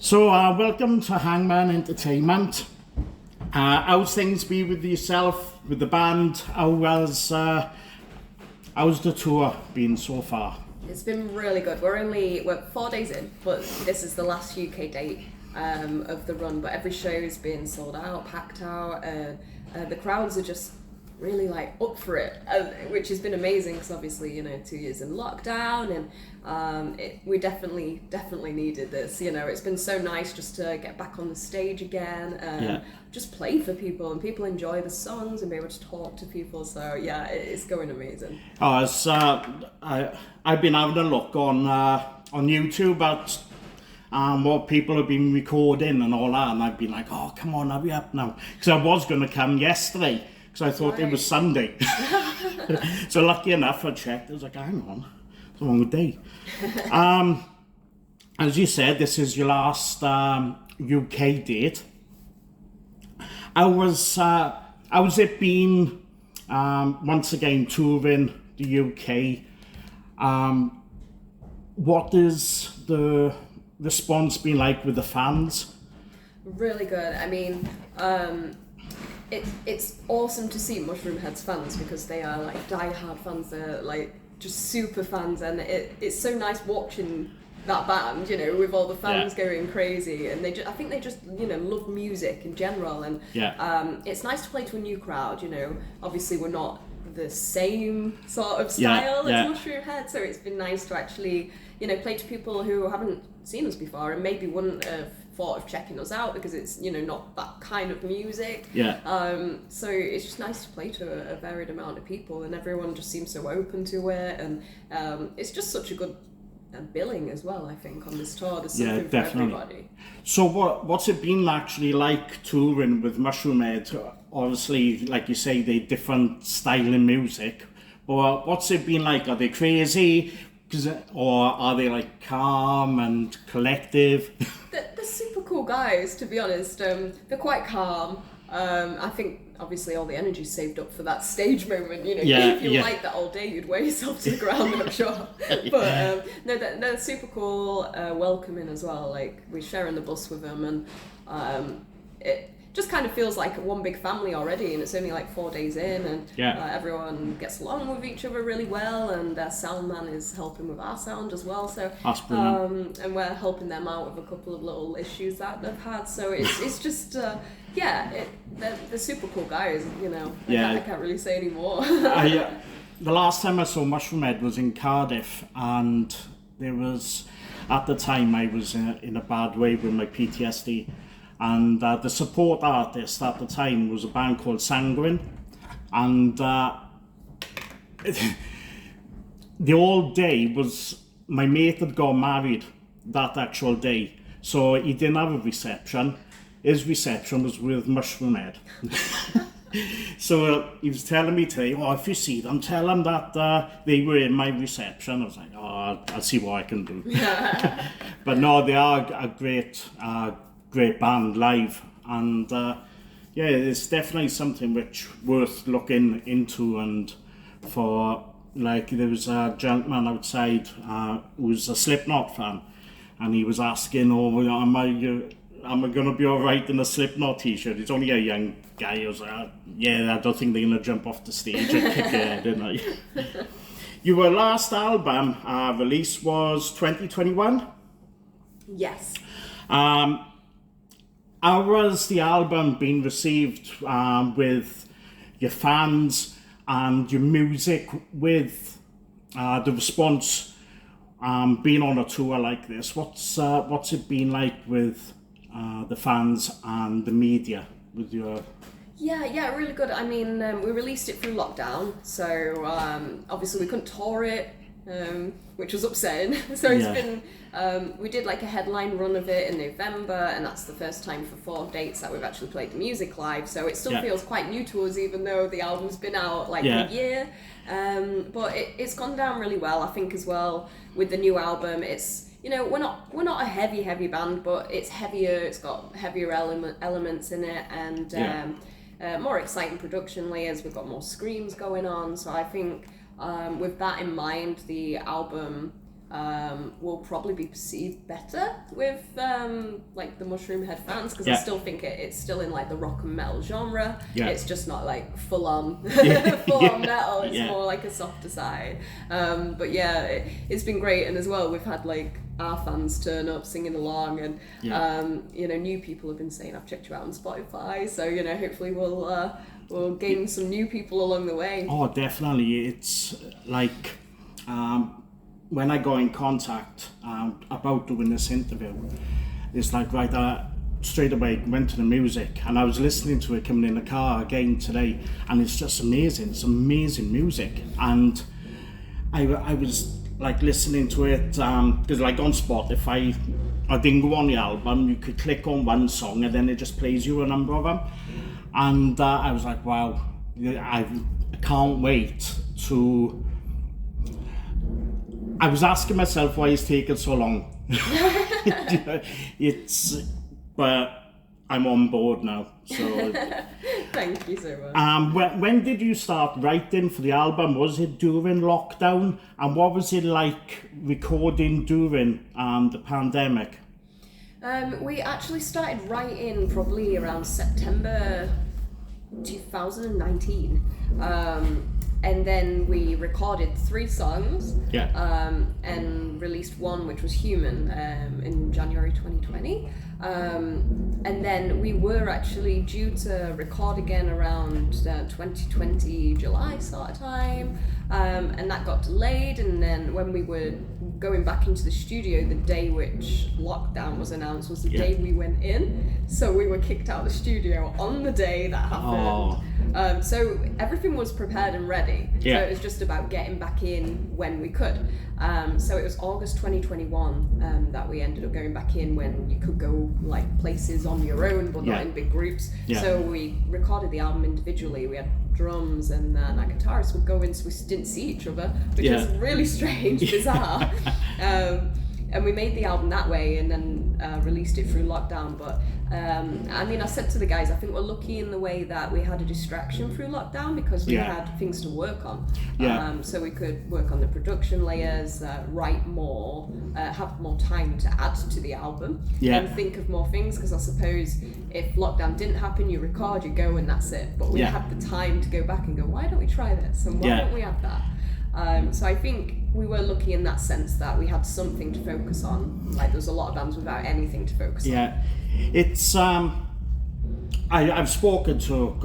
So, welcome to Hangman Entertainment. How's things been with yourself, with the band? How's the tour been so far? It's been really good. We're 4 days in, but this is the last UK date of the run. But every show's been sold out, packed out. The crowds are just really up for it, which has been amazing because obviously 2 years in lockdown, and we definitely needed this. It's been so nice just to get back on the stage again and just play for people, and people enjoy the songs and be able to talk to people. So yeah, it's going amazing. I've been having a look on YouTube at what people have been recording and all that, and I've been like, oh come on, hurry up now, because I was going to come yesterday. So I thought it was Sunday. So lucky enough, I checked. I was like, hang on, it's the wrong day. As you said, this is your last UK date. How's it been, once again, touring the UK? What is the response been like with the fans? Really good. I mean, it's awesome to see Mushroomhead's fans, because they are die-hard fans. They're just super fans, and it's so nice watching that band, with all the fans going crazy, and I think they just love music in general, and it's nice to play to a new crowd. Obviously we're not the same sort of style as Mushroomhead, so it's been nice to actually play to people who haven't seen us before and maybe wouldn't have thought of checking us out, because it's not that kind of music. So it's just nice to play to a varied amount of people, and everyone just seems so open to it, and it's just such a good billing as well, I think, on this tour. There's something for everybody. So what's it been actually like touring with Mushroomhead? Obviously, like you say, they're different style in music, but what's it been like? Are they crazy? Or are they calm and collective? They're super cool guys, to be honest. They're quite calm. I think obviously all the energy's saved up for that stage moment. If you like that all day, you'd wear yourself to the ground, I'm sure. But no, they're super cool, welcoming as well. We share in the bus with them, and it just kind of feels like one big family already, and it's only 4 days in, and everyone gets along with each other really well, and their sound man is helping with our sound as well, so and we're helping them out with a couple of little issues that they've had, so it's just they're super cool guys, I can't really say any more. The last time I saw Mushroomhead was in Cardiff, and at the time I was in a bad way with my PTSD. And the support artist at the time was a band called Sanguine, and the whole day was, my mate had got married that actual day, so he didn't have a reception. His reception was with Mushroomhead. So he was telling me today, if you see them, tell them that they were in my reception. I was like, I'll see what I can do. But no, they are a great band live, and it's definitely something which worth looking into. And for there was a gentleman outside who was a Slipknot fan, and he was asking, am I going to be alright in a Slipknot t-shirt? He's only a young guy. I was like, I don't think they're going to jump off the stage and kick your head in. Your last album release was 2021? Yes. How has the album been received with your fans and your music, with the response being on a tour like this? What's it been like with the fans and the media with your... Yeah, really good. I mean, we released it through lockdown, so obviously we couldn't tour it, which was upsetting. So it's been, we did a headline run of it in November, and that's the first time for 4 dates that we've actually played the music live. So it still feels quite new to us, even though the album's been out a year. But it's gone down really well, I think, as well. With the new album, it's, we're not a heavy band, but it's heavier. It's got heavier elements in it, and more exciting production layers. We've got more screams going on. So I think with that in mind, the album will probably be perceived better with like the Mushroomhead fans, because I still think it's still in like the rock and metal genre. It's just not like full on metal. It's more like a softer side. But it's been great, and as well we've had like our fans turn up singing along, and you know, new people have been saying, I've checked you out on Spotify, so you know, hopefully we'll gain some new people along the way. Oh, definitely. It's like when I got in contact about doing this interview, it's like straight away went to the music, and I was listening to it coming in the car again today, and it's just amazing. It's amazing music, and I was like listening to it because like on Spotify, I didn't go on the album. You could click on one song and then it just plays you a number of them, and I was like, wow, I can't wait to. I was asking myself why it's taken so long. But I'm on board now. So thank you so much. When did you start writing for the album? Was it during lockdown? And what was it like recording during the pandemic? We actually started writing probably around September 2019. And then we recorded 3 songs and released one, which was Human, in January 2020. And then we were actually due to record again around 2020 July sort of time, and that got delayed. And then when we were going back into the studio, the day which lockdown was announced was the day we went in, so we were kicked out of the studio on the day that happened. So everything was prepared and ready, so it was just about getting back in when we could. So it was August 2021 that we ended up going back in, when you could go like places on your own but not in big groups. So we recorded the album individually. We had drums, and our guitarists would go in, so we didn't see each other, which was really strange, bizarre. And we made the album that way, and then released it through lockdown. But I mean, I said to the guys, I think we're lucky in the way that we had a distraction through lockdown, because we had things to work on. So we could work on the production layers, write more, have more time to add to the album, and think of more things. Because I suppose if lockdown didn't happen, you record, you go, and that's it. But we had the time to go back and go, why don't we try this? And why don't we have that? So I think we were lucky in that sense that we had something to focus on. Like, there was a lot of bands without anything to focus on. It's I've spoken to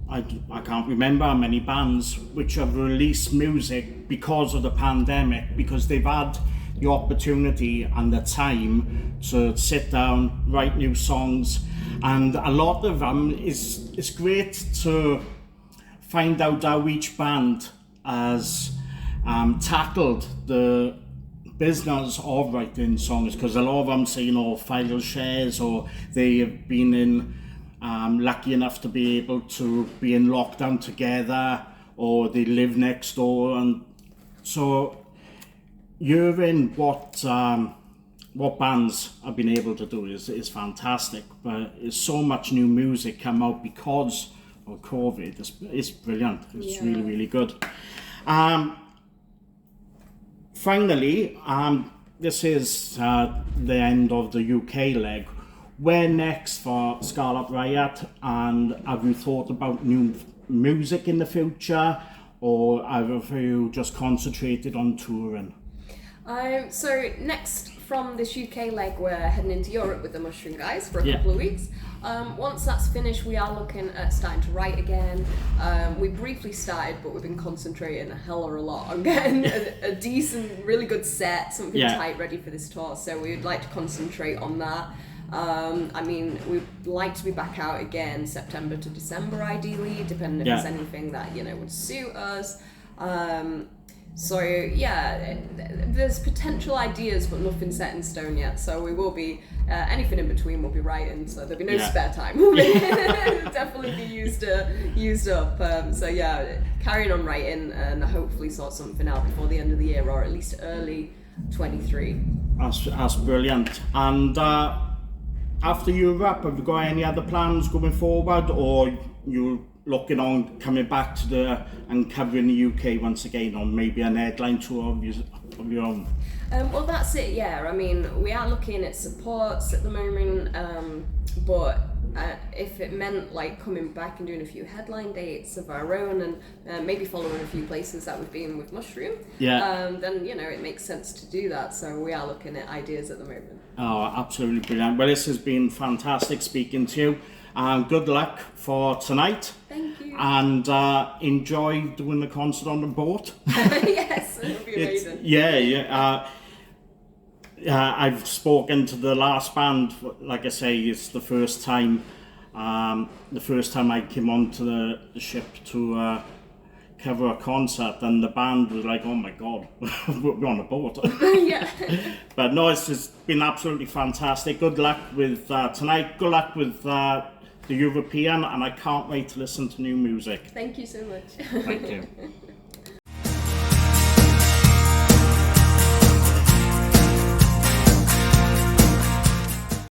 I can't remember how many bands which have released music because of the pandemic, because they've had the opportunity and the time to sit down, write new songs, and a lot of them it's great to find out how each band has tackled the business of writing songs, because a lot of them say, you know, file shares, or they have been in lucky enough to be able to be in lockdown together, or they live next door, and so hearing what bands have been able to do is fantastic. But there's so much new music come out because of COVID. It's brilliant. It's really, really good. Finally, this is the end of the UK leg. Where next for Skarlett Riot? And have you thought about new music in the future, or have you just concentrated on touring? So next from this UK leg, we're heading into Europe with the Mushroom guys for a couple of weeks. Once that's finished, we are looking at starting to write again. We briefly started, but we've been concentrating a hell of a lot on getting a decent, really good set, something tight ready for this tour. So we would like to concentrate on that. I mean, we'd like to be back out again September to December, ideally, depending if there's anything that, you know, would suit us. So yeah, there's potential ideas, but nothing set in stone yet. So we will be anything in between. We'll be writing, so there'll be no spare time. We'll definitely be used up. So yeah, carrying on writing and hopefully sort something out before the end of the year, or at least early 23. That's brilliant. And after Europe, have you got any other plans going forward, or you looking on coming back to and covering the UK once again on maybe an headline tour of your own? Well, that's it, yeah. I mean, we are looking at supports at the moment, but if it meant like coming back and doing a few headline dates of our own and maybe following a few places that we've been with Mushroom, then, you know, it makes sense to do that. So we are looking at ideas at the moment. Oh, absolutely brilliant. Well, this has been fantastic speaking to you. Good luck for tonight. Thank you. And enjoy doing the concert on the boat. Yes, it'll be amazing. I've spoken to the last band. Like I say, it's the first time I came onto the ship to cover a concert, and the band was like, "Oh my God, we're on a boat." Yeah. But no, it's just been absolutely fantastic. Good luck with tonight. Good luck with the European, and I can't wait to listen to new music. Thank you so much. Thank you.